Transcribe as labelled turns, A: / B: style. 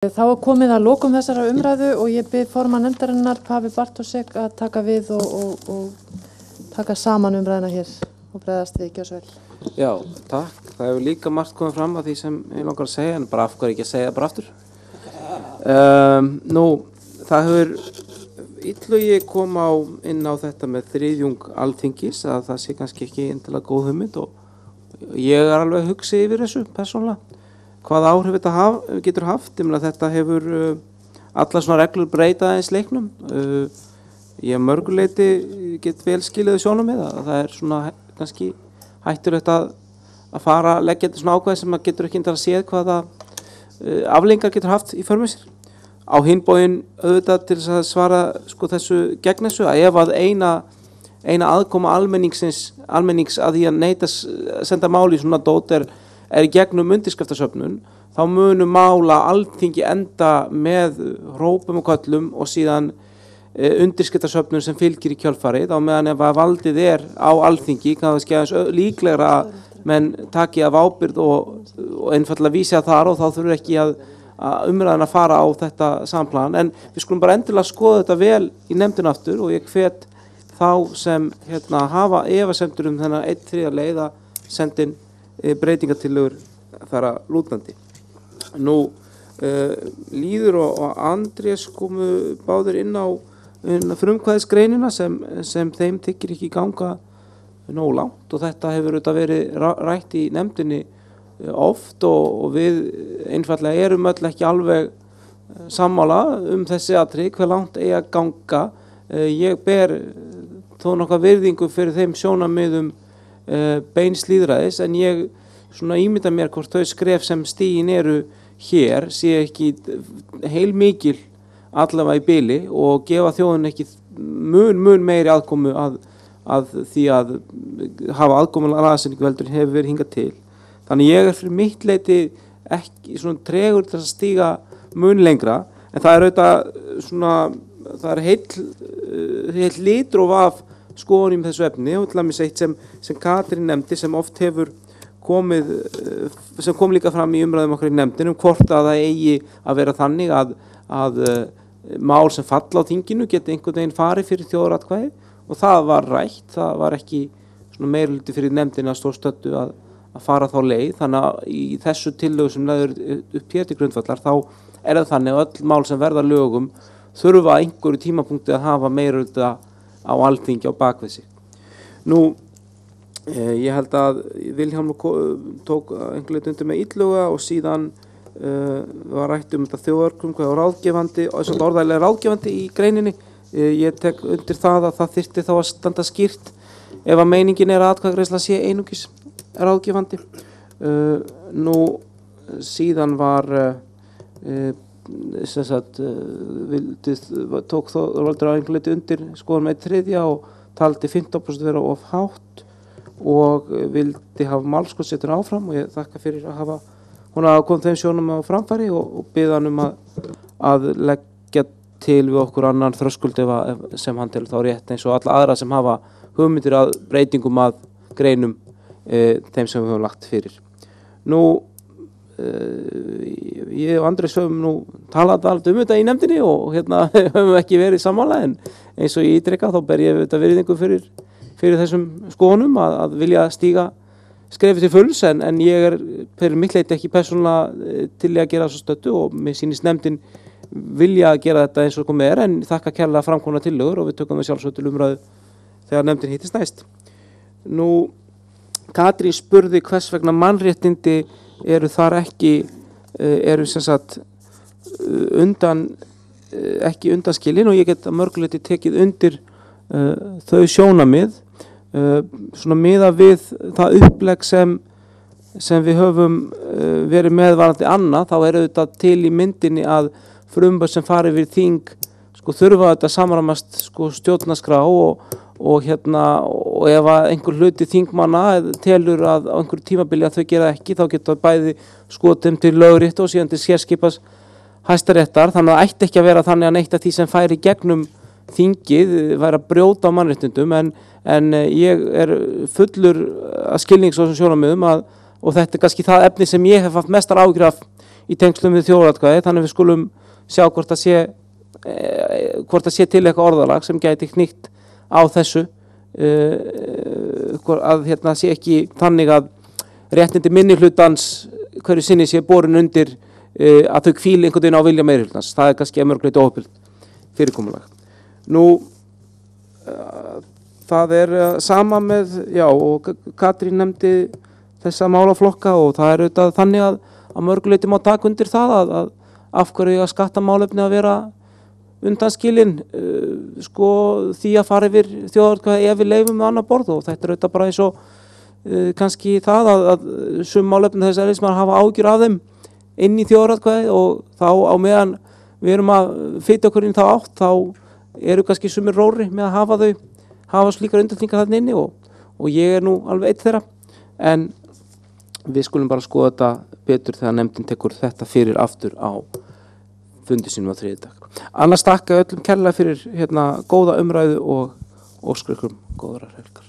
A: Þá komið að lokum þessara umræðu og ég bið formann nefndarinnar Pavel Bartošek að taka við og taka saman umræðina hér og bregðast við, gjörðu svo vel.
B: Já, takk. Það hefur líka margt komið fram af því sem ég langar að segja, en bara af hverju ekki að segja það bara aftur. Það hefur Illugi kom inn á þetta með þriðjung Alþingis, að það sé kannski ekki endilega góð hugmynd og ég alveg hugsi yfir þessu persónulega. Hvaða áhrif þetta getur haft, þetta hefur allar svona reglur breyta aðeins leiknum. Ég mörguleiti get vel skilið sjónarmið að það svona kannski hættulegt að fara að leggja þetta svona ákvæði sem getur ekki endilega séð hvaða afleiðingar getur haft í för með sér. Á hinn bóginn auðvitað til þess að svara þessu gegn þessu að ef að eina aðkoma almennings að því að neita að senda máli í svona dót er í gegnum undirskriftasöfnun, þá munu mála Alþingi enda með hrópum og köllum og síðan undirskriftasöfnun sem fylgir í kjölfarið, á meðan ef að valdið er á Alþingi, kannski aðeins líklegra að menn taki af ábyrgð og einfaldlega vísi að þar og þá þurfur ekki að umræðan að fara á þetta samplan. En við skulum bara endilega skoða þetta vel í nefndin aftur og ég hvet þá sem hafa efasemdir þennan 1/3 leið að sendin breytingatillögur þar að lútandi. Lýður og Andrés komu báðir inn á frumkvæðisgreinina sem þeim þykir ekki ganga nógu langt og þetta hefur verið rætt í nefndinni oft og við einfaldlega erum öll ekki alveg sammála þessi atriði hve langt eigi að ganga. Ég ber þó nokkra virðingu fyrir þeim sjónarmiðum beins lýðræðis en ég svona ímynda mér hvort þau skref sem stigin eru hér sé ekki heilmikil allavega í bili og gefa þjóðin ekki mun meiri aðkomu að því að hafa aðkomu lagasetningu heldur hefur verið hingað til. Þannig ég fyrir mitt leyti ekki svona tregur til að stíga mun lengra en það auðvitað svona það heill litróf af skoðunum þessu efni og til að mér eitt sem Katrín nefndi sem oft hefur sem kom líka fram í umræðum okkar í nefndinum hvort að það eigi að vera þannig að mál sem falla á þinginu geti einhvern veginn farið fyrir þjóðaratkvæði og það var rætt, það var ekki svona meirihluti fyrir nefndina að stórstöddu að fara þá leið, þannig að í þessu tillögu sem lögður upp hér til grundvallar þá það þannig að öll mál sem verða lögum þurfa einhverju tímapunkti að hafa meirihluta á Alþingi á bakvið sig. Ég held að Vilhjálmur tók einhvern veginn undir með Illuga og síðan var rætt þetta þjóðarkrumkvæði og ráðgefandi og þess að orðæðilega ráðgefandi í greininni. Ég tek undir það að það þyrfti þá að standa skýrt ef að meiningin að atkvæðagreiðsla sé einungis ráðgefandi. Síðan var tók Þorvaldur einhvern veginn undir skoðun með 1/3 og taldi 15% vera of hátt og vildi hafa málskotsréttinn áfram og ég þakka fyrir að hafa hún að koma þeim sjónum á framfæri og biðja hann að leggja til við okkur annan þröskuld sem hann telur þá rétt eins og alla aðra sem hafa hugmyndir að breytingum að greinum þeim sem við höfum lagt fyrir. Ég og Andrés höfum talað alveg þetta í nefndinni og höfum ekki verið sammála en eins og ég ítreka þá ber ég virðingu fyrir þessum skoðunum að vilja stíga skrefið til fulls en ég fyrir mitt leyti ekki persónulega til að gera svo stöddu og mér sýnist nefndin vilja að gera þetta eins og komið en þakka kærlega framkomna tillögur og við tökum það sjálfsögðu til umræðu þegar nefndin hittist næst. Katrín spurði hvers vegna mannréttindi eru þar ekki sem sagt ekki undanskilin og ég get að mörguleyti tekið undir þau sjónarmið svona miða við það upplegg sem við höfum verið með varðandi annað þá auðvitað til í myndinni að frumvörp sem fari við þing þurfa þetta samræmast stjórnarskrá og ef að einhver hluti þingmanna telur að á einhverju tímabili að þau gera ekki þá geta bæði skotum til lögrétt og síðan til sérskipas Hæstaréttar þannig að ætti ekki að vera þannig að neitt af því sem færi gegnum þingið væri að brjóta á mannréttindum en ég fullur að skilnings og sjónarmiðum og þetta kannski það efni sem ég hef haft mestar áhyggjur af í tengslum við þjóðaratkvæði, þannig við skulum sjá hvort það sé til eitthvað orðalag sem gæti hnýtt á þessu, að sé ekki þannig að réttindi minnihlutans hverju sinni sé borin undir að þau hvíli einhvern veginn á vilja meirihlutans. Það kannski mörg leyti óheimilt fyrirkomulag. Nú, það sama með, og Katrín nefndi þessa málaflokka og það auðvitað þannig að mörg leyti má taka undir það að af hverju að skattamálefni að vera undanskilin því að fara yfir þjóðaratkvæði ef við leyfum annað borð, og þetta auðvitað bara eins og kannski það að sum málefni þess eðlis maður hafa áhyggjur af þeim inn í þjóðaratkvæði, og þá á meðan við erum að fitja okkur inn þá átt, þá eru kannski sumir róri með að hafa slíkar undantekningar þarna inni, og ég nú alveg einn þeirra, en við skulum bara skoða þetta betur þegar nefndin tekur þetta fyrir aftur á fundi sínum á þriðjudag. Annars þakka öllum kærlega fyrir góða umræðu og óska ykkur góðrar helgar.